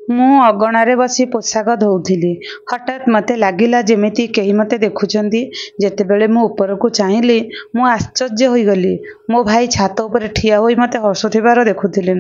ମୁଁ ଅଗଣାରେ ବସି ପୋଷାକ ଧୋଉଥିଲି। ହଠାତ୍ ମୋତେ ଲାଗିଲା ଯେମିତି କେହି ମୋତେ ଦେଖୁଛନ୍ତି। ଯେତେବେଳେ ମୁଁ ଉପରକୁ ଚାହିଁଲି, ମୁଁ ଆଶ୍ଚର୍ଯ୍ୟ ହୋଇଗଲି। ମୋ ଭାଇ ଛାତ ଉପରେ ଠିଆ ହୋଇ ମୋତେ ହସୁଥିବାର ଦେଖୁଥିଲେ।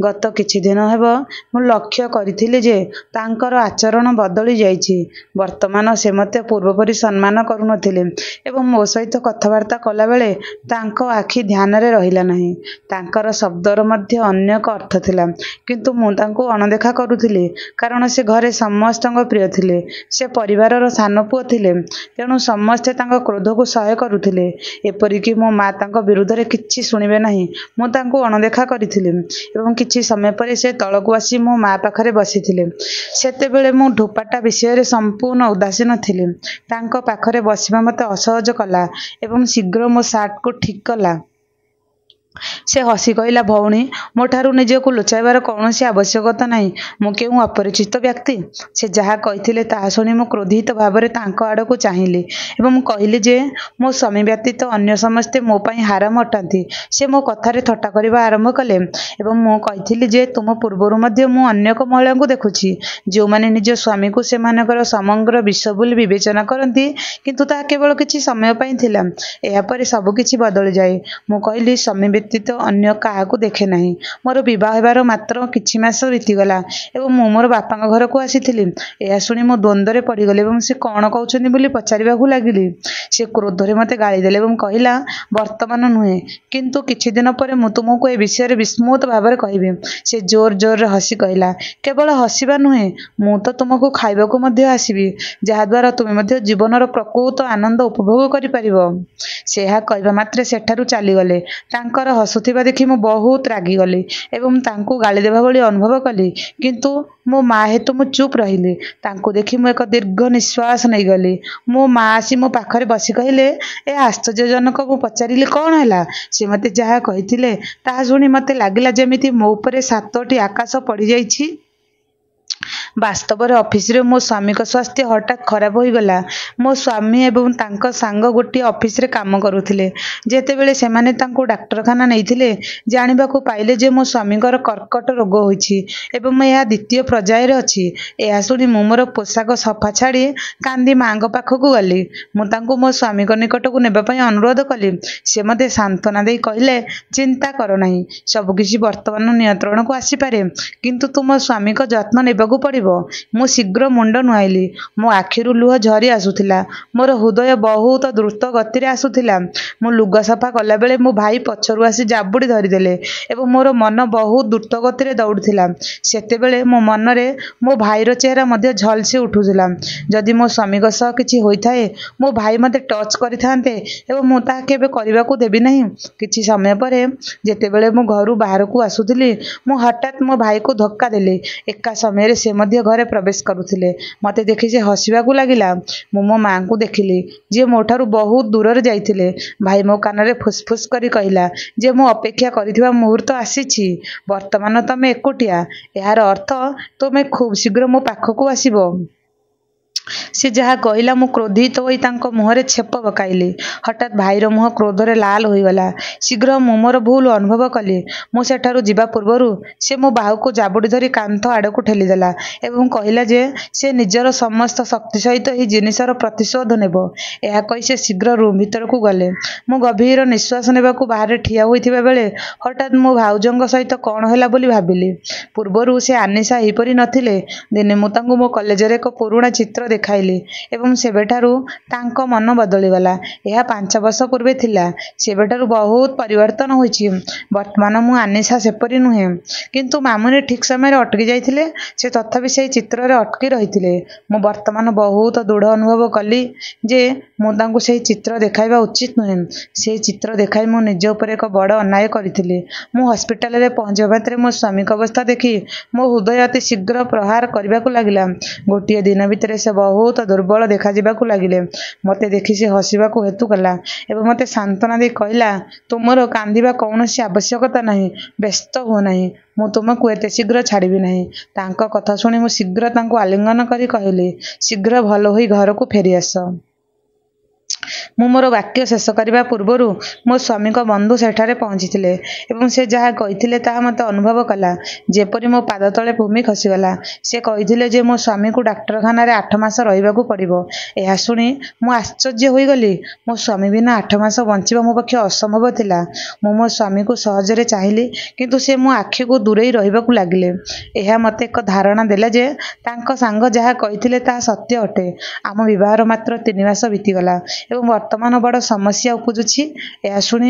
ଗତ କିଛି ଦିନ ହେବ ମୁଁ ଲକ୍ଷ୍ୟ କରିଥିଲି ଯେ ତାଙ୍କର ଆଚରଣ ବଦଳି ଯାଇଛି। ବର୍ତ୍ତମାନ ସେ ମୋତେ ପୂର୍ବପରି ସମ୍ମାନ କରୁନଥିଲେ ଏବଂ ମୋ ସହିତ କଥାବାର୍ତ୍ତା କଲାବେଳେ ତାଙ୍କ ଆଖି ଧ୍ୟାନରେ ରହିଲା ନାହିଁ। ତାଙ୍କର ଶବ୍ଦର ମଧ୍ୟ ଅନ୍ୟ ଏକ ଅର୍ଥ ଥିଲା, କିନ୍ତୁ ମୁଁ ତାଙ୍କୁ ଅଣଦେଖା କରୁଥିଲି କାରଣ ସେ ଘରେ ସମସ୍ତଙ୍କ ପ୍ରିୟ ଥିଲେ। ସେ ପରିବାରର ସାନ ପୁଅ ଥିଲେ, ତେଣୁ ସମସ୍ତେ ତାଙ୍କ କ୍ରୋଧକୁ ସହ୍ୟ କରୁଥିଲେ। ଏପରିକି ମୋ ମା ତାଙ୍କ ବିରୁଦ୍ଧରେ କିଛି ଶୁଣିବେ ନାହିଁ, ମୁଁ ତାଙ୍କୁ ଅଣଦେଖା କରିଥିଲି ଏବଂ କିଛି ସମୟ ପରେ ସେ ତଳକୁ ଆସି ମୋ ମା ପାଖରେ ବସିଥିଲେ। ସେତେବେଳେ ମୁଁ ଧୋପାଟା ବିଷୟରେ ସମ୍ପୂର୍ଣ୍ଣ ଉଦାସୀନ ଥିଲି। ତାଙ୍କ ପାଖରେ ବସିବା ମୋତେ ଅସହଜ କଲା ଏବଂ ଶୀଘ୍ର ମୋ ସାର୍ଟକୁ ଠିକ୍ କଲା। ସେ ହସି କହିଲା, ଭଉଣୀ, ମୋଠାରୁ ନିଜକୁ ଲୁଚାଇବାର କୌଣସି ଆବଶ୍ୟକତା ନାହିଁ। ମୁଁ କେଉଁ ଅପରିଚିତ ବ୍ୟକ୍ତି? ସେ ଯାହା କହିଥିଲେ ତାହା ଶୁଣି ମୁଁ କ୍ରୋଧିତ ଭାବରେ ତାଙ୍କ ଆଡ଼କୁ ଚାହିଁଲି ଏବଂ କହିଲି ଯେ ମୋ ସ୍ୱାମୀ ବ୍ୟତୀତ ଅନ୍ୟ ସମସ୍ତେ ମୋ ପାଇଁ ହାରାମ ଅଟନ୍ତି। ସେ ମୋ କଥାରେ ଥଟ୍ଟା କରିବା ଆରମ୍ଭ କଲେ ଏବଂ ମୁଁ କହିଥିଲି ଯେ ତୁମ ପୂର୍ବରୁ ମଧ୍ୟ ମୁଁ ଅନେକ ମହିଳାଙ୍କୁ ଦେଖୁଛି, ଯେଉଁମାନେ ନିଜ ସ୍ୱାମୀକୁ ସେମାନଙ୍କର ସମଗ୍ର ବିଶ୍ୱ ବୋଲି ବିବେଚନା କରନ୍ତି, କିନ୍ତୁ ତାହା କେବଳ କିଛି ସମୟ ପାଇଁ ଥିଲା। ଏହାପରେ ସବୁକିଛି ବଦଳିଯାଏ। ମୁଁ କହିଲି, ସ୍ୱାମୀ ବ୍ୟତୀତ ଅନ୍ୟ କାହାକୁ ଦେଖେ ନାହିଁ। ମୋର ବିବାହ ହେବାର ମାତ୍ର କିଛି ମାସ ବିତିଗଲା ଏବଂ ମୁଁ ମୋର ବାପାଙ୍କ ଘରକୁ ଆସିଥିଲି। ଏହା ଶୁଣି ମୁଁ ଦ୍ୱନ୍ଦ୍ୱରେ ପଡ଼ିଗଲି ଏବଂ ସେ କ'ଣ କହୁଛନ୍ତି ବୋଲି ପଚାରିବାକୁ ଲାଗିଲି। ସେ କ୍ରୋଧରେ ମୋତେ ଗାଳିଦେଲେ ଏବଂ କହିଲା, ବର୍ତ୍ତମାନ ନୁହେଁ, କିନ୍ତୁ କିଛି ଦିନ ପରେ ମୁଁ ତୁମକୁ ଏ ବିଷୟରେ ବିସ୍ତୃତ ଭାବରେ କହିବି। ସେ ଜୋର ଜୋରରେ ହସି କହିଲା, କେବଳ ହସିବା ନୁହେଁ, ମୁଁ ତ ତୁମକୁ ଖାଇବାକୁ ମଧ୍ୟ ଆସିବି, ଯାହାଦ୍ୱାରା ତୁମେ ମଧ୍ୟ ଜୀବନର ପ୍ରକୃତ ଆନନ୍ଦ ଉପଭୋଗ କରିପାରିବ। ସେ ଏହା କହିବା ମାତ୍ରେ ସେଠାରୁ ଚାଲିଗଲେ। ତାଙ୍କର ହସୁଥିବା ଦେଖି ମୁଁ ବହୁତ ରାଗିଗଲି ଏବଂ ତାଙ୍କୁ ଗାଳିଦେବା ଭଳି ଅନୁଭବ କଲି, କିନ୍ତୁ ମୋ ମା ହେତୁ ମୁଁ ଚୁପ୍ ରହିଲି। ତାଙ୍କୁ ଦେଖି ମୁଁ ଏକ ଦୀର୍ଘ ନିଶ୍ୱାସ ନେଇଗଲି। ମୋ ମା ଆସି ମୋ ପାଖରେ ବସି କହିଲେ, ଏହା ଆଶ୍ଚର୍ଯ୍ୟଜନକ। ମୁଁ ପଚାରିଲି, କ'ଣ ହେଲା? ସେ ମୋତେ ଯାହା କହିଥିଲେ ତାହା ଶୁଣି ମୋତେ ଲାଗିଲା ଯେମିତି ମୋ ଉପରେ 7ଟି ଆକାଶ ପଡ଼ିଯାଇଛି। ବାସ୍ତବରେ ଅଫିସରେ ମୋ ସ୍ୱାମୀଙ୍କ ସ୍ୱାସ୍ଥ୍ୟ ହଠାତ୍ ଖରାପ ହୋଇଗଲା। ମୋ ସ୍ୱାମୀ ଏବଂ ତାଙ୍କ ସାଙ୍ଗ ଗୋଟିଏ ଅଫିସରେ କାମ କରୁଥିଲେ। ଯେତେବେଳେ ସେମାନେ ତାଙ୍କୁ ଡାକ୍ତରଖାନା ନେଇଥିଲେ, ଜାଣିବାକୁ ପାଇଲେ ଯେ ମୋ ସ୍ୱାମୀଙ୍କର କର୍କଟ ରୋଗ ହୋଇଛି ଏବଂ ଏହା ଦ୍ୱିତୀୟ ପର୍ଯ୍ୟାୟରେ ଅଛି। ଏହା ଶୁଣି ମୁଁ ମୋର ପୋଷାକ ସଫା ଛାଡ଼ି କାନ୍ଦି ମାଙ୍କ ପାଖକୁ ଗଲି। ମୁଁ ତାଙ୍କୁ ମୋ ସ୍ୱାମୀଙ୍କ ନିକଟକୁ ନେବା ପାଇଁ ଅନୁରୋଧ କଲି। ସେ ମୋତେ ସାନ୍ତ୍ୱନା ଦେଇ କହିଲେ, ଚିନ୍ତା କର ନାହିଁ, ସବୁକିଛି ବର୍ତ୍ତମାନ ନିୟନ୍ତ୍ରଣକୁ ଆସିପାରେ, କିନ୍ତୁ ତୁମ ସ୍ୱାମୀଙ୍କ ଯତ୍ନ ନେବାକୁ ପଡ଼ିବ। ମୁଁ ଶୀଘ୍ର ମୁଣ୍ଡ ନୁଆଇଲି। ମୋ ଆଖିରୁ ଲୁହ ଝରି ଆସୁଥିଲା। ମୋର ହୃଦୟ ବହୁତ ଦ୍ରୁତ ଗତିରେ ଆସୁଥିଲା। ମୁଁ ଲୁଗା ସଫା କଲାବେଳେ ମୋ ଭାଇ ପଛରୁ ଆସି ଜାବୁଡ଼ି ଧରିଦେଲେ ଏବଂ ମୋର ମନ ବହୁତ ଦ୍ରୁତ ଗତିରେ ଦୌଡ଼ୁଥିଲା। ସେତେବେଳେ ମୋ ମନରେ ମୋ ଭାଇର ଚେହେରା ମଧ୍ୟ ଝଲସି ଉଠୁଥିଲା। ଯଦି ମୋ ସ୍ୱାମୀଙ୍କ ସହ କିଛି ହୋଇଥାଏ, ମୋ ଭାଇ ମୋତେ ଟଚ୍ କରିଥାନ୍ତେ ଏବଂ ମୁଁ ତାହା କେବେ କରିବାକୁ ଦେବି ନାହିଁ। କିଛି ସମୟ ପରେ ଯେତେବେଳେ ମୁଁ ଘରୁ ବାହାରକୁ ଆସୁଥିଲି, ମୁଁ ହଠାତ୍ ମୋ ଭାଇକୁ ଧକ୍କା ଦେଲି। ଏକା ସମୟରେ ସେ ମଧ୍ୟ ଘରେ ପ୍ରବେଶ କରୁଥିଲେ। ମୋତେ ଦେଖି ସେ ହସିବାକୁ ଲାଗିଲା। ମୁଁ ମୋ ମାଙ୍କୁ ଦେଖିଲି, ଯିଏ ମୋଠାରୁ ବହୁତ ଦୂରରେ ଯାଇଥିଲେ। ଭାଇ ମୋ କାନରେ ଫୁସ୍ଫୁସ୍ କରି କହିଲା ଯେ ମୁଁ ଅପେକ୍ଷା କରିଥିବା ମୁହୂର୍ତ୍ତ ଆସିଛି। ବର୍ତ୍ତମାନ ତମେ ଏକୁଟିଆ। ଏହାର ଅର୍ଥ ତୁମେ ଖୁବ୍ ଶୀଘ୍ର ମୋ ପାଖକୁ ଆସିବ। ସେ ଯାହା କହିଲା, ମୁଁ କ୍ରୋଧିତ ହୋଇ ତାଙ୍କ ମୁହଁରେ ଛେପ ପକାଇଲି। ହଠାତ୍ ଭାଇର ମୁହଁ କ୍ରୋଧରେ ଲାଲ ହୋଇଗଲା। ଶୀଘ୍ର ମୁଁ ମୋର ଭୁଲ ଅନୁଭବ କଲି। ମୁଁ ସେଠାରୁ ଯିବା ପୂର୍ବରୁ ସେ ମୋ ବାହୁକୁ ଜାବୁଡ଼ି ଧରି କାନ୍ଥ ଆଡ଼କୁ ଠେଲିଦେଲା ଏବଂ କହିଲା ଯେ ସେ ନିଜର ସମସ୍ତ ଶକ୍ତି ସହିତ ଏହି ଜିନିଷର ପ୍ରତିଶୋଧ ନେବ। ଏହା କହି ସେ ଶୀଘ୍ର ରୁମ୍ ଭିତରକୁ ଗଲେ। ମୁଁ ଗଭୀର ନିଶ୍ୱାସ ନେବାକୁ ବାହାରେ ଠିଆ ହୋଇଥିବା ବେଳେ ହଠାତ୍ ମୋ ଭାଉଜଙ୍କ ସହିତ କ'ଣ ହେଲା ବୋଲି ଭାବିଲି। ପୂର୍ବରୁ ସେ ଆନିଶା ଏହିପରି ନଥିଲେ। ଦିନେ ମୁଁ ତାଙ୍କୁ ମୋ କଲେଜରେ ଏକ ପୁରୁଣା ଚିତ୍ର ଦେଖାଇଲି ଏବଂ ସେବେଠାରୁ ତାଙ୍କ ମନ ବଦଳିଗଲା। ଏହା 5 ବର୍ଷ ପୂର୍ବେ ଥିଲା। ସେବେଠାରୁ ବହୁତ ପରିବର୍ତ୍ତନ ହୋଇଛି। ବର୍ତ୍ତମାନ ମୁଁ ଆନିଶା ସେପରି ନୁହେଁ। କିନ୍ତୁ ମାମୁନି ଠିକ୍ ସମୟରେ ଅଟକି ଯାଇଥିଲେ। ସେ ତଥାପି ସେହି ଚିତ୍ରରେ ଅଟକି ରହିଥିଲେ। ମୁଁ ବର୍ତ୍ତମାନ ବହୁତ ଦୃଢ଼ ଅନୁଭବ କଲି ଯେ ମୁଁ ତାଙ୍କୁ ସେହି ଚିତ୍ର ଦେଖାଇବା ଉଚିତ ନୁହେଁ। ସେହି ଚିତ୍ର ଦେଖାଇ ମୁଁ ନିଜ ଉପରେ ଏକ ବଡ଼ ଅନ୍ୟାୟ କରିଥିଲି। ମୁଁ ହସ୍ପିଟାଲରେ ପହଞ୍ଚିବା ମାତ୍ରେ ମୋ ସ୍ୱାମୀଙ୍କ ଅବସ୍ଥା ଦେଖି ମୋ ହୃଦୟ ଅତି ଶୀଘ୍ର ପ୍ରହାର କରିବାକୁ ଲାଗିଲା। ଗୋଟିଏ ଦିନ ଭିତରେ ସେ ବହୁତ ଦୁର୍ବଳ ଦେଖାଯିବାକୁ ଲାଗିଲେ। ମୋତେ ଦେଖି ସେ ହସିବାକୁ ହେତୁ କଲା ଏବଂ ମୋତେ ସାନ୍ତ୍ୱନା ଦେଇ କହିଲା, ତୁମର କାନ୍ଦିବା କୌଣସି ଆବଶ୍ୟକତା ନାହିଁ। ବ୍ୟସ୍ତ ହୁଅ ନାହିଁ। ମୁଁ ତୁମକୁ ଏତେ ଶୀଘ୍ର ଛାଡ଼ିବି ନାହିଁ। ତାଙ୍କ କଥା ଶୁଣି ମୁଁ ଶୀଘ୍ର ତାଙ୍କୁ ଆଲିଙ୍ଗନ କରି କହିଲି, ଶୀଘ୍ର ଭଲ ହୋଇ ଘରକୁ ଫେରିଆସ। ମୁଁ ମୋର ବାକ୍ୟ ଶେଷ କରିବା ପୂର୍ବରୁ ମୋ ସ୍ୱାମୀଙ୍କ ବନ୍ଧୁ ସେଠାରେ ପହଞ୍ଚିଥିଲେ ଏବଂ ସେ ଯାହା କହିଥିଲେ ତାହା ମୋତେ ଅନୁଭବ କଲା ଯେପରି ମୋ ପାଦ ତଳେ ଭୂମି ଖସିଗଲା। ସେ କହିଥିଲେ ଯେ ମୋ ସ୍ୱାମୀକୁ ଡାକ୍ତରଖାନାରେ 8 ମାସ ରହିବାକୁ ପଡ଼ିବ। ଏହା ଶୁଣି ମୁଁ ଆଶ୍ଚର୍ଯ୍ୟ ହୋଇଗଲି। ମୋ ସ୍ୱାମୀ ବିନା 8 ମାସ ବଞ୍ଚିବା ମୋ ପକ୍ଷେ ଅସମ୍ଭବ ଥିଲା। ମୁଁ ମୋ ସ୍ୱାମୀକୁ ସହଜରେ ଚାହିଁଲି କିନ୍ତୁ ସେ ମୋ ଆଖିକୁ ଦୂରେଇ ରହିବାକୁ ଲାଗିଲେ। ଏହା ମୋତେ ଏକ ଧାରଣା ଦେଲା ଯେ ତାଙ୍କ ସାଙ୍ଗ ଯାହା କହିଥିଲେ ତାହା ସତ୍ୟ ଅଟେ। ଆମ ବିବାହର ମାତ୍ର 3 ମାସ ବିତିଗଲା ଏବଂ ବର୍ତ୍ତମାନ ବଡ଼ ସମସ୍ୟା ଉପୁଜୁଛି। ଏହା ଶୁଣି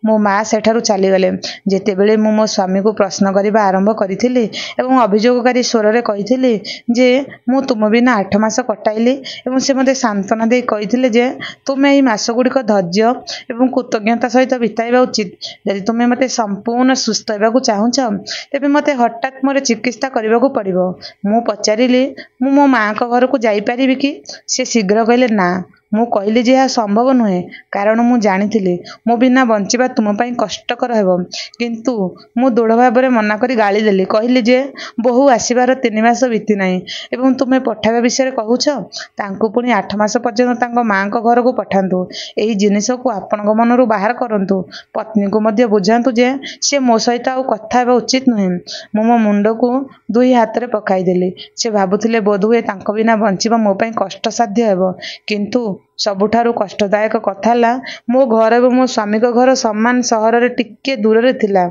ମୋ ମା ସେଠାରୁ ଚାଲିଗଲେ। ଯେତେବେଳେ ମୁଁ ମୋ ସ୍ୱାମୀକୁ ପ୍ରଶ୍ନ କରିବା ଆରମ୍ଭ କରିଥିଲି ଏବଂ ଅଭିଯୋଗକାରୀ ସ୍ୱରରେ କହିଥିଲି ଯେ ମୁଁ ତୁମ ବିନା 8 ମାସ କଟାଇଲି ଏବଂ ସେ ମୋତେ ସାନ୍ତ୍ୱନା ଦେଇ କହିଥିଲେ ଯେ ତୁମେ ଏହି ମାସଗୁଡ଼ିକ ଧୈର୍ଯ୍ୟ ଏବଂ କୃତଜ୍ଞତା ସହିତ ବିତାଇବା ଉଚିତ। ଯଦି ତୁମେ ମୋତେ ସମ୍ପୂର୍ଣ୍ଣ ସୁସ୍ଥ ହେବାକୁ ଚାହୁଁଛ ତେବେ ମୋତେ ହଠାତ୍ ମୋର ଚିକିତ୍ସା କରିବାକୁ ପଡ଼ିବ। ମୁଁ ପଚାରିଲି ମୁଁ ମୋ ମାଆଙ୍କ ଘରକୁ ଯାଇପାରିବି କି? ସେ ଶୀଘ୍ର କହିଲେ ନା। ମୁଁ କହିଲି ଯେ ଏହା ସମ୍ଭବ ନୁହେଁ କାରଣ ମୁଁ ଜାଣିଥିଲି ମୋ ବିନା ବଞ୍ଚିବା ତୁମ ପାଇଁ କଷ୍ଟକର ହେବ। କିନ୍ତୁ ମୁଁ ଦୃଢ଼ ଭାବରେ ମନା କରି ଗାଳି ଦେଲି। କହିଲି ଯେ ବୋହୂ ଆସିବାର 3 ମାସ ବିତିନାହିଁ ଏବଂ ତୁମେ ପଠାଇବା ବିଷୟରେ କହୁଛ। ତାଙ୍କୁ ପୁଣି 8 ମାସ ପର୍ଯ୍ୟନ୍ତ ତାଙ୍କ ମାଆଙ୍କ ଘରକୁ ପଠାନ୍ତୁ। ଏହି ଜିନିଷକୁ ଆପଣଙ୍କ ମନରୁ ବାହାର କରନ୍ତୁ। ପତ୍ନୀକୁ ମଧ୍ୟ ବୁଝାନ୍ତୁ ଯେ ସେ ମୋ ସହିତ ଆଉ କଥା ହେବା ଉଚିତ ନୁହେଁ। ମୁଁ ମୋ ମୁଣ୍ଡକୁ 2 ହାତରେ ପକାଇଦେଲି। ସେ ଭାବୁଥିଲେ ବୋଧହୁଏ ତାଙ୍କ ବିନା ବଞ୍ଚିବା ମୋ ପାଇଁ କଷ୍ଟସାଧ୍ୟ ହେବ। କିନ୍ତୁ ସବୁଠାରୁ କଷ୍ଟଦାୟକ କଥା ହେଲା ମୋ ଘର ଏବଂ ମୋ ସ୍ୱାମୀଙ୍କ ଘର ସମାନ ସହରରେ ଟିକିଏ ଦୂରରେ ଥିଲା।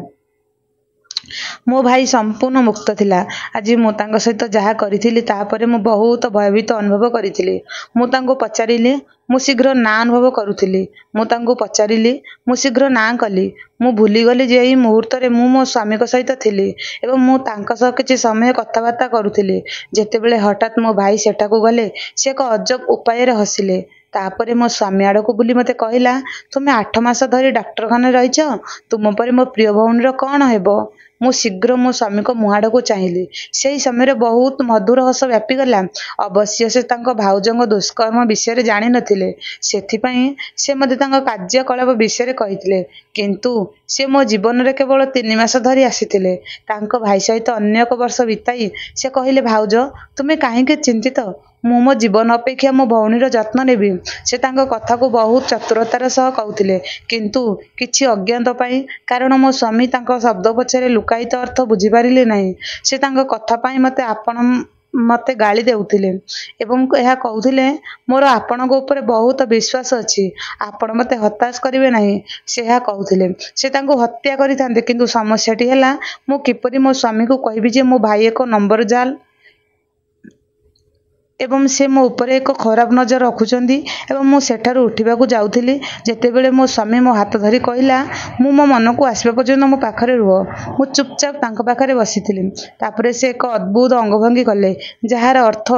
ମୋ ଭାଇ ସମ୍ପୂର୍ଣ୍ଣ ମୁକ୍ତ ଥିଲା। ଆଜି ମୁଁ ତାଙ୍କ ସହିତ ଯାହା କରିଥିଲି ତାପରେ ମୁଁ ବହୁତ ଭୟଭୀତ ଅନୁଭବ କରିଥିଲି। ମୁଁ ତାଙ୍କୁ ପଚାରିଲି ମୁଁ ଶୀଘ୍ର ନା ଅନୁଭବ କରୁଥିଲି। ମୁଁ ତାଙ୍କୁ ପଚାରିଲି ମୁଁ ଶୀଘ୍ର ନା କଲି। ମୁଁ ଭୁଲିଗଲି ଯେ ଏହି ମୁହୂର୍ତ୍ତରେ ମୁଁ ମୋ ସ୍ୱାମୀଙ୍କ ସହିତ ଥିଲି ଏବଂ ମୁଁ ତାଙ୍କ ସହ କିଛି ସମୟ କଥାବାର୍ତ୍ତା କରୁଥିଲି। ଯେତେବେଳେ ହଠାତ୍ ମୋ ଭାଇ ସେଠାକୁ ଗଲେ ସେ ଏକ ଅଜବ ଉପାୟରେ ହସିଲେ। ତାପରେ ମୋ ସ୍ୱାମୀ ଆଡ଼କୁ ବୁଲି ମୋତେ କହିଲା ତୁମେ 8 ମାସ ଧରି ଡାକ୍ତରଖାନାରେ ରହିଛ। ତୁମ ପରେ ମୋ ପ୍ରିୟ ଭଉଣୀର କ'ଣ ହେବ? ମୁଁ ଶୀଘ୍ର ମୋ ସ୍ୱାମୀଙ୍କ ମୁହଁ ଆଡ଼କୁ ଚାହିଁଲି। ସେହି ସମୟରେ ବହୁତ ମଧୁର ହସ ବ୍ୟାପିଗଲା। ଅବଶ୍ୟ ସେ ତାଙ୍କ ଭାଉଜଙ୍କ ଦୁଷ୍କର୍ମ ବିଷୟରେ ଜାଣିନଥିଲେ। ସେଥିପାଇଁ ସେ ମୋତେ ତାଙ୍କ କାର୍ଯ୍ୟକଳାପ ବିଷୟରେ କହିଥିଲେ। କିନ୍ତୁ ସେ ମୋ ଜୀବନରେ କେବଳ 3 ମାସ ଧରି ଆସିଥିଲେ। ତାଙ୍କ ଭାଇ ସହିତ ଅନ୍ୟ ଏକ ବର୍ଷ ବିତାଇ ସେ କହିଲେ ଭାଉଜ ତୁମେ କାହିଁକି ଚିନ୍ତିତ? ମୁଁ ମୋ ଜୀବନ ଅପେକ୍ଷା ମୋ ଭଉଣୀର ଯତ୍ନ ନେବି। ସେ ତାଙ୍କ କଥାକୁ ବହୁତ ଚତୁରତାର ସହ କହୁଥିଲେ କିନ୍ତୁ କିଛି ଅଜ୍ଞାତ ପାଇଁ କାରଣ ମୋ ସ୍ୱାମୀ ତାଙ୍କ ଶବ୍ଦ ପଛରେ ଲୁକାୟିତ ଅର୍ଥ ବୁଝିପାରିଲେ ନାହିଁ। ସେ ତାଙ୍କ କଥା ପାଇଁ ମୋତେ ଗାଳି ଦେଉଥିଲେ ଏବଂ ଏହା କହୁଥିଲେ ମୋର ଆପଣଙ୍କ ଉପରେ ବହୁତ ବିଶ୍ୱାସ ଅଛି। ଆପଣ ମୋତେ ହତାଶ କରିବେ ନାହିଁ। ସେ ଏହା କହୁଥିଲେ ସେ ତାଙ୍କୁ ହତ୍ୟା କରିଥାନ୍ତେ। କିନ୍ତୁ ସମସ୍ୟାଟି ହେଲା ମୁଁ କିପରି ମୋ ସ୍ୱାମୀକୁ କହିବି ଯେ ମୋ ଭାଇ ଏକ ନମ୍ବର ଜାଲ ଏବଂ ସେ ମୋ ଉପରେ ଏକ ଖରାପ ନଜର ରଖୁଛନ୍ତି। ଏବଂ ମୁଁ ସେଠାରୁ ଉଠିବାକୁ ଯାଉଥିଲି ଯେତେବେଳେ ମୋ ସ୍ୱାମୀ ମୋ ହାତ ଧରି କହିଲା ମୁଁ ମୋ ମନକୁ ଆସିବା ପର୍ଯ୍ୟନ୍ତ ମୋ ପାଖରେ ରୁହ। ମୁଁ ଚୁପଚାପ ତାଙ୍କ ପାଖରେ ବସିଥିଲି। ତାପରେ ସେ ଏକ ଅଦ୍ଭୁତ ଅଙ୍ଗଭଙ୍ଗୀ କଲେ ଯାହାର ଅର୍ଥ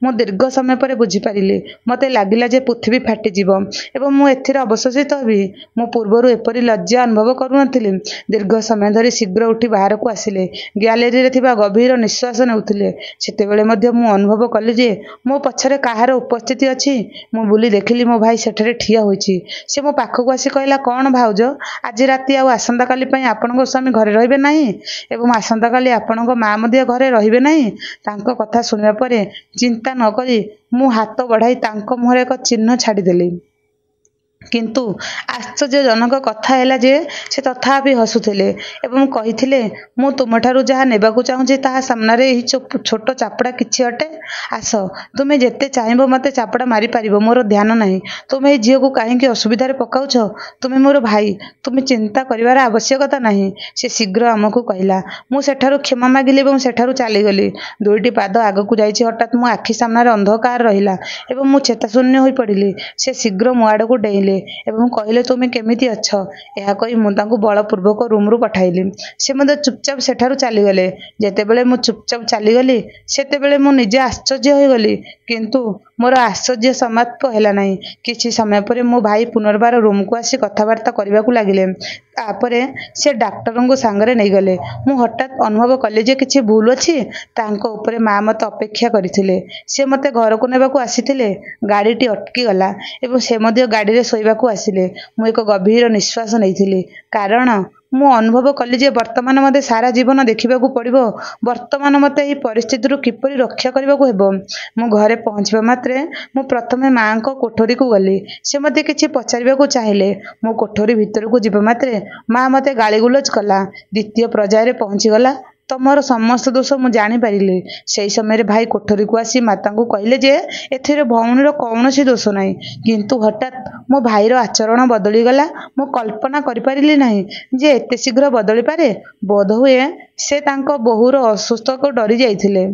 ମୁଁ ଦୀର୍ଘ ସମୟ ପରେ ବୁଝିପାରିଲି। ମୋତେ ଲାଗିଲା ଯେ ପୃଥିବୀ ଫାଟିଯିବ ଏବଂ ମୁଁ ଏଥିରେ ଅବଶୋଷିତ ହେବି। ମୁଁ ପୂର୍ବରୁ ଏପରି ଲଜ୍ଜା ଅନୁଭବ କରୁନଥିଲି। ଦୀର୍ଘ ସମୟ ଧରି ଶୀଘ୍ର ଉଠି ବାହାରକୁ ଆସିଲେ। ଗ୍ୟାଲେରୀରେ ଥିବା ଗଭୀର ନିଶ୍ୱାସ ନେଉଥିଲେ। ସେତେବେଳେ ମଧ୍ୟ ମୁଁ ଅନୁଭବ କଲି ଯେ ମୋ ପଛରେ କାହାର ଉପସ୍ଥିତି ଅଛି। ମୁଁ ବୁଲି ଦେଖିଲି ମୋ ଭାଇ ସେଠାରେ ଠିଆ ହୋଇଛି। ସେ ମୋ ପାଖକୁ ଆସି କହିଲା କ'ଣ ଭାଉଜ ଆଜି ରାତି ଆଉ ଆସନ୍ତାକାଲି ପାଇଁ ଆପଣଙ୍କ ସ୍ୱାମୀ ଘରେ ରହିବେ ନାହିଁ ଏବଂ ଆସନ୍ତାକାଲି ଆପଣଙ୍କ ମା ମଧ୍ୟ ଘରେ ରହିବେ ନାହିଁ। ତାଙ୍କ କଥା ଶୁଣିବା ପରେ ଚିନ୍ତା ନ କରି ମୁଁ ହାତ ବଢ଼ାଇ ତାଙ୍କ ମୁହଁରେ ଏକ ଚିହ୍ନ ଛାଡ଼ିଦେଲି। କିନ୍ତୁ ଆଶ୍ଚର୍ଯ୍ୟଜନକ କଥା ହେଲା ଯେ ସେ ତଥାପି ହସୁଥିଲେ ଏବଂ କହିଥିଲେ ମୁଁ ତୁମଠାରୁ ଯାହା ନେବାକୁ ଚାହୁଁଛି ତାହା ସାମ୍ନାରେ ଏହି ଛୋଟ ଚାପୁଡ଼ା କିଛି ଅଟେ। ଆସ ତୁମେ ଯେତେ ଚାହିଁବ ମୋତେ ଚାପୁଡ଼ା ମାରିପାରିବ। ମୋର ଧ୍ୟାନ ନାହିଁ। ତୁମେ ଏହି ଝିଅକୁ କାହିଁକି ଅସୁବିଧାରେ ପକାଉଛ? ତୁମେ ମୋର ଭାଇ। ତୁମେ ଚିନ୍ତା କରିବାର ଆବଶ୍ୟକତା ନାହିଁ। ସେ ଶୀଘ୍ର ଆମକୁ କହିଲା। ମୁଁ ସେଠାରୁ କ୍ଷମା ମାଗିଲି ଏବଂ ସେଠାରୁ ଚାଲିଗଲି। 2ଟି ପାଦ ଆଗକୁ ଯାଇଛି ହଠାତ୍ ମୋ ଆଖି ସାମ୍ନାରେ ଅନ୍ଧକାର ରହିଲା ଏବଂ ମୁଁ ଚେତାଶୂନ୍ୟ ହୋଇପଡ଼ିଲି। ସେ ଶୀଘ୍ର ମୋ ଆଡ଼କୁ ଡେଇଁଲେ ଏବଂ କହିଲେ ତୁମେ କେମିତି ଅଛ? ଏହା କହି ମୁଁ ତାଙ୍କୁ ବଳପୂର୍ବକ ରୁମ୍ରୁ ପଠାଇଲି। ସେ ମଧ୍ୟ ଚୁପଚାପ ସେଠାରୁ ଚାଲିଗଲେ। ଯେତେବେଳେ ମୁଁ ଚୁପଚାପ ଚାଲିଗଲି ସେତେବେଳେ ମୁଁ ନିଜେ ଆଶ୍ଚର୍ଯ୍ୟ ହୋଇଗଲି। କିନ୍ତୁ ମୋର ଆଶ୍ଚର୍ଯ୍ୟ ସମାପ୍ତ ହେଲା ନାହିଁ। କିଛି ସମୟ ପରେ ମୋ ଭାଇ ପୁନର୍ବାର ରୁମ୍କୁ ଆସି କଥାବାର୍ତ୍ତା କରିବାକୁ ଲାଗିଲେ। ତାପରେ ସେ ଡାକ୍ତରଙ୍କୁ ସାଙ୍ଗରେ ନେଇଗଲେ। ମୁଁ ହଠାତ୍ ଅନୁଭବ କଲି ଯେ କିଛି ଭୁଲ ଅଛି। ତାଙ୍କ ଉପରେ ମା ମୋତେ ଅପେକ୍ଷା କରିଥିଲେ। ସେ ମୋତେ ଘରକୁ ନେବାକୁ ଆସିଥିଲେ। ଗାଡ଼ିଟି ଅଟକିଗଲା ଏବଂ ସେ ମଧ୍ୟ ଗାଡ଼ିରେ ଶୋଇବାକୁ ଆସିଲେ। ମୁଁ ଏକ ଗଭୀର ନିଶ୍ୱାସ ନେଇଥିଲି କାରଣ ମୁଁ ଅନୁଭବ କଲି ଯେ ବର୍ତ୍ତମାନ ମୋତେ ସାରା ଜୀବନ ଦେଖିବାକୁ ପଡ଼ିବ। ବର୍ତ୍ତମାନ ମୋତେ ଏହି ପରିସ୍ଥିତିରୁ କିପରି ରକ୍ଷା କରିବାକୁ ହେବ। ମୁଁ ଘରେ ପହଞ୍ଚିବା ମାତ୍ରେ ମୁଁ ପ୍ରଥମେ ମାଆଙ୍କ କୋଠରୀକୁ ଗଲି। ସେ ମୋତେ କିଛି ପଚାରିବାକୁ ଚାହିଁଲେ। ମୁଁ କୋଠରୀ ଭିତରକୁ ଯିବା ମାତ୍ରେ ମା ମୋତେ ଗାଳିଗୁଲଜ କଲା। ଦ୍ୱିତୀୟ ପର୍ଯ୍ୟାୟରେ ପହଞ୍ଚିଗଲା। ତମର ସମସ୍ତ ଦୋଷ ମୁଁ ଜାଣିପାରିଲି। ସେହି ସମୟରେ ଭାଇ କୋଠରୀକୁ ଆସି ମାତାଙ୍କୁ କହିଲେ ଯେ ଏଥିରେ ଭଉଣୀର କୌଣସି ଦୋଷ ନାହିଁ। କିନ୍ତୁ ହଠାତ୍ ମୋ ଭାଇର ଆଚରଣ ବଦଳିଗଲା। ମୁଁ କଳ୍ପନା କରିପାରିଲି ନାହିଁ ଯେ ଏତେ ଶୀଘ୍ର ବଦଳିପାରେ। ବୋଧହୁଏ ସେ ତାଙ୍କ ବୋହୂର ଅସୁସ୍ଥକୁ ଡରି ଯାଇଥିଲେ।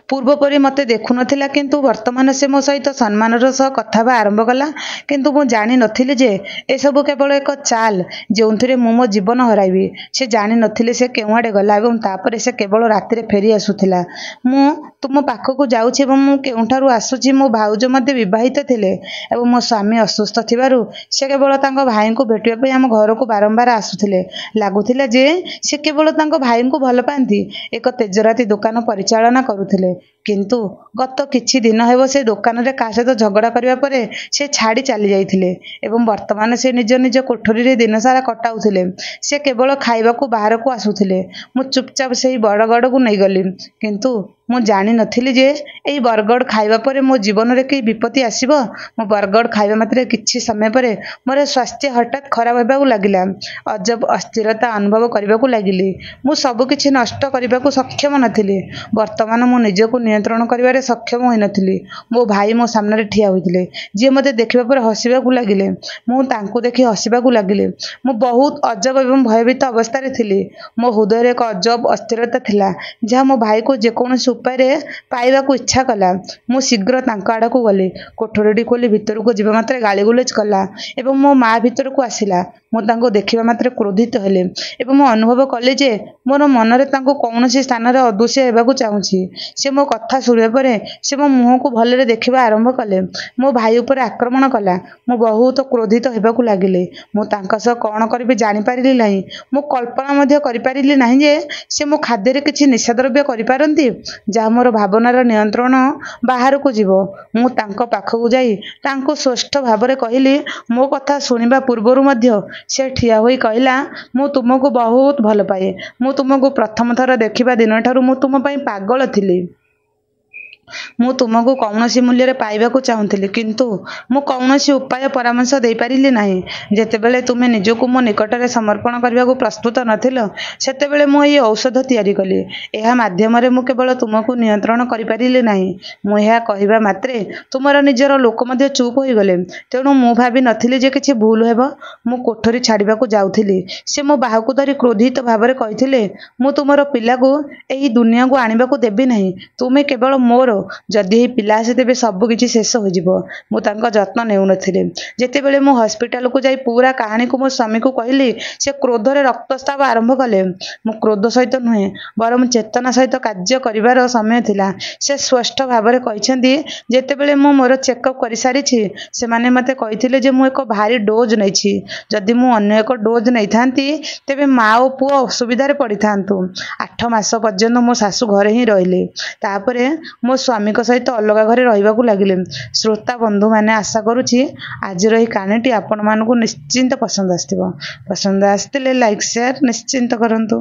ପୂର୍ବ ପରି ମୋତେ ଦେଖୁନଥିଲା, କିନ୍ତୁ ବର୍ତ୍ତମାନ ସେ ମୋ ସହିତ ସମ୍ମାନର ସହ କଥା ହେବା ଆରମ୍ଭ କଲା। କିନ୍ତୁ ମୁଁ ଜାଣିନଥିଲି ଯେ ଏସବୁ କେବଳ ଏକ ଚାଲ୍, ଯେଉଁଥିରେ ମୁଁ ମୋ ଜୀବନ ହରାଇବି। ସେ ଜାଣିନଥିଲେ ସେ କେଉଁଆଡ଼େ ଗଲା ଏବଂ ତାପରେ ସେ କେବଳ ରାତିରେ ଫେରି ଆସୁଥିଲା। ମୁଁ ତୁମ ପାଖକୁ ଯାଉଛି ଏବଂ ମୁଁ କେଉଁଠାରୁ ଆସୁଛି। ମୋ ଭାଉଜ ମଧ୍ୟ ବିବାହିତ ଥିଲେ ଏବଂ ମୋ ସ୍ୱାମୀ ଅସୁସ୍ଥ ଥିବାରୁ ସେ କେବଳ ତାଙ୍କ ଭାଇଙ୍କୁ ଭେଟିବା ପାଇଁ ଆମ ଘରକୁ ବାରମ୍ବାର ଆସୁଥିଲେ। ଲାଗୁଥିଲା ଯେ ସେ କେବଳ ତାଙ୍କ ଭାଇଙ୍କୁ ଭଲ ପାଆନ୍ତି। ଏକ ତେଜରାତି ଦୋକାନ ପରିଚାଳନା କରୁଥିଲେ। କିନ୍ତୁ ଗତ କିଛି ଦିନ ହେବ ସେ ଦୋକାନରେ କାହା ସହିତ ଝଗଡ଼ା କରିବା ପରେ ସେ ଛାଡ଼ି ଚାଲି ଯାଇଥିଲେ ଏବଂ ବର୍ତ୍ତମାନ ସେ ନିଜ ନିଜ କୋଠରୀରେ ଦିନସାରା କଟାଉଥିଲେ। ସେ କେବଳ ଖାଇବାକୁ ବାହାରକୁ ଆସୁଥିଲେ। ମୁଁ ଚୁପଚାପ ସେହି ବରଗଡ଼କୁ ନେଇଗଲି। କିନ୍ତୁ ମୁଁ ଜାଣିନଥିଲି ଯେ ଏହି ବରଗଡ଼ ଖାଇବା ପରେ ମୋ ଜୀବନରେ କି ବିପତ୍ତି ଆସିବ। ମୁଁ ବରଗଡ଼ ଖାଇବା ମାତ୍ରେ କିଛି ସମୟ ପରେ ମୋର ସ୍ୱାସ୍ଥ୍ୟ ହଠାତ୍ ଖରାପ ହେବାକୁ ଲାଗିଲା। ଅଜବ ଅସ୍ଥିରତା ଅନୁଭବ କରିବାକୁ ଲାଗିଲି। ମୁଁ ସବୁକିଛି ନଷ୍ଟ କରିବାକୁ ସକ୍ଷମ ନଥିଲି। ବର୍ତ୍ତମାନ ମୁଁ ନିଜକୁ ନିୟନ୍ତ୍ରଣ କରିବାରେ ସକ୍ଷମ ହୋଇନଥିଲି। ମୋ ଭାଇ ମୋ ସାମ୍ନାରେ ଠିଆ ହୋଇଥିଲେ, ଯିଏ ମୋତେ ଦେଖିବା ପରେ ହସିବାକୁ ଲାଗିଲେ। ମୁଁ ତାଙ୍କୁ ଦେଖି ହସିବାକୁ ଲାଗିଲି। ମୁଁ ବହୁତ ଅଜବ ଏବଂ ଭୟଭୀତ ଅବସ୍ଥାରେ ଥିଲି। ମୋ ହୃଦୟରେ ଏକ ଅଜବ ଅସ୍ଥିରତା ଥିଲା, ଯାହା ମୋ ଭାଇକୁ ଯେକୌଣସି ଉପାୟରେ ପାଇବାକୁ ଇଚ୍ଛା କଲା। ମୁଁ ଶୀଘ୍ର ତାଙ୍କ ଆଡ଼କୁ ଗଲି। କୋଠରୀଟି ଖୋଲି ଭିତରକୁ ଯିବା ମାତ୍ରେ ଗାଳିଗୁଲଜ କଲା ଏବଂ ମୋ ମା ଭିତରକୁ ଆସିଲା। ମୁଁ ତାଙ୍କୁ ଦେଖିବା ମାତ୍ରେ କ୍ରୋଧିତ ହେଲି ଏବଂ ମୁଁ ଅନୁଭବ କଲି ଯେ ମୋର ମନରେ ତାଙ୍କୁ କୌଣସି ସ୍ଥାନରେ ଅଦୃଶ୍ୟ ହେବାକୁ ଚାହୁଁଛି। ସେ ମୋ କଥା ଶୁଣିବା ପରେ ସେ ମୋ ମୁହଁକୁ ଭଲରେ ଦେଖିବା ଆରମ୍ଭ କଲେ। ମୋ ଭାଇ ଉପରେ ଆକ୍ରମଣ କଲା। ମୁଁ ବହୁତ କ୍ରୋଧିତ ହେବାକୁ ଲାଗିଲି। ମୁଁ ତାଙ୍କ ସହ କ'ଣ କରିବି ଜାଣିପାରିଲି ନାହିଁ। ମୁଁ କଳ୍ପନା ମଧ୍ୟ କରିପାରିଲି ନାହିଁ ଯେ ସେ ମୋ ଖାଦ୍ୟରେ କିଛି ନିଶାଦ୍ରବ୍ୟ କରିପାରନ୍ତି, ଯାହା ମୋର ଭାବନାର ନିୟନ୍ତ୍ରଣ ବାହାରକୁ ଯିବ। ମୁଁ ତାଙ୍କ ପାଖକୁ ଯାଇ ତାଙ୍କୁ ସ୍ପଷ୍ଟ ଭାବରେ କହିଲି। ମୋ କଥା ଶୁଣିବା ପୂର୍ବରୁ ମଧ୍ୟ ସେ ଠିଆ ହୋଇ କହିଲା, ମୁଁ ତୁମକୁ ବହୁତ ଭଲ ପାଏ। ମୁଁ ତୁମକୁ ପ୍ରଥମ ଥର ଦେଖିବା ଦିନଠାରୁ ମୁଁ ତୁମ ପାଇଁ ପାଗଳ ଥିଲି। ମୁଁ ତୁମକୁ କୌଣସି ମୂଲ୍ୟରେ ପାଇବାକୁ ଚାହୁଁଥିଲି, କିନ୍ତୁ ମୁଁ କୌଣସି ଉପାୟ ପରାମର୍ଶ ଦେଇପାରିଲି ନାହିଁ। ଯେତେବେଳେ ତୁମେ ନିଜକୁ ମୋ ନିକଟରେ ସମର୍ପଣ କରିବାକୁ ପ୍ରସ୍ତୁତ ନଥିଲ, ସେତେବେଳେ ମୁଁ ଏହି ଔଷଧ ତିଆରି କଲି। ଏହା ମାଧ୍ୟମରେ ମୁଁ କେବଳ ତୁମକୁ ନିୟନ୍ତ୍ରଣ କରିପାରିଲି ନାହିଁ। ମୁଁ ଏହା କହିବା ମାତ୍ରେ ତୁମର ନିଜର ଲୋକ ମଧ୍ୟ ଚୁପ୍ ହୋଇଗଲେ। ତେଣୁ ମୁଁ ଭାବି ନଥିଲି ଯେ କିଛି ଭୁଲ ହେବ। ମୁଁ କୋଠରୀ ଛାଡ଼ିବାକୁ ଯାଉଥିଲି। ସେ ମୋ ବାହୁକୁ ଧରି କ୍ରୋଧିତ ଭାବରେ କହିଥିଲେ, ମୁଁ ତୁମର ପିଲାକୁ ଏହି ଦୁନିଆକୁ ଆଣିବାକୁ ଦେବି ନାହିଁ। ତୁମେ କେବଳ ମୋର। ଯଦି ଏହି ପିଲା ଆସେ ତେବେ ସବୁକିଛି ଶେଷ ହୋଇଯିବ। ମୁଁ ତାଙ୍କ ଯତ୍ନ ନେଉନଥିଲି। ଯେତେବେଳେ ମୁଁ ହସ୍ପିଟାଲକୁ ଯାଇ ପୁରା କାହାଣୀକୁ ମୋ ସ୍ୱାମୀକୁ କହିଲି, ସେ କ୍ରୋଧରେ ରକ୍ତସ୍ରାବ ଆରମ୍ଭ କଲେ। ମୁଁ କ୍ରୋଧ ସହିତ ନୁହେଁ, ବରଂ ଚେତନା ସହିତ କାର୍ଯ୍ୟ କରିବାର ସମୟ ଥିଲା। ସେ ସ୍ପଷ୍ଟ ଭାବରେ କହିଛନ୍ତି, ଯେତେବେଳେ ମୁଁ ମୋର ଚେକଅପ୍ କରିସାରିଛି, ସେମାନେ ମୋତେ କହିଥିଲେ ଯେ ମୁଁ ଏକ ଭାରୀ ଡୋଜ୍ ନେଇଛି। ଯଦି ମୁଁ ଅନ୍ୟ ଏକ ଡୋଜ୍ ନେଇଥାନ୍ତି, ତେବେ ମା ଓ ପୁଅ ଅସୁବିଧାରେ ପଡ଼ିଥାନ୍ତୁ। 8 ମାସ ପର୍ଯ୍ୟନ୍ତ ମୋ ଶାଶୁ ଘରେ ହିଁ ରହିଲେ। ତାପରେ ମୋ ସ୍ୱାମୀଙ୍କ ସହିତ ଅଲଗା ଘରେ ରହିବାକୁ ଲାଗିଲେ। ଶ୍ରୋତା ବନ୍ଧୁମାନେ, ଆଶା କରୁଛି ଆଜିର ଏହି କାହାଣୀଟି ଆପଣମାନଙ୍କୁ ନିଶ୍ଚିନ୍ତ ପସନ୍ଦ ଆସିଥିବ। ପସନ୍ଦ ଆସିଥିଲେ ଲାଇକ୍ ସେୟାର ନିଶ୍ଚିନ୍ତ କରନ୍ତୁ।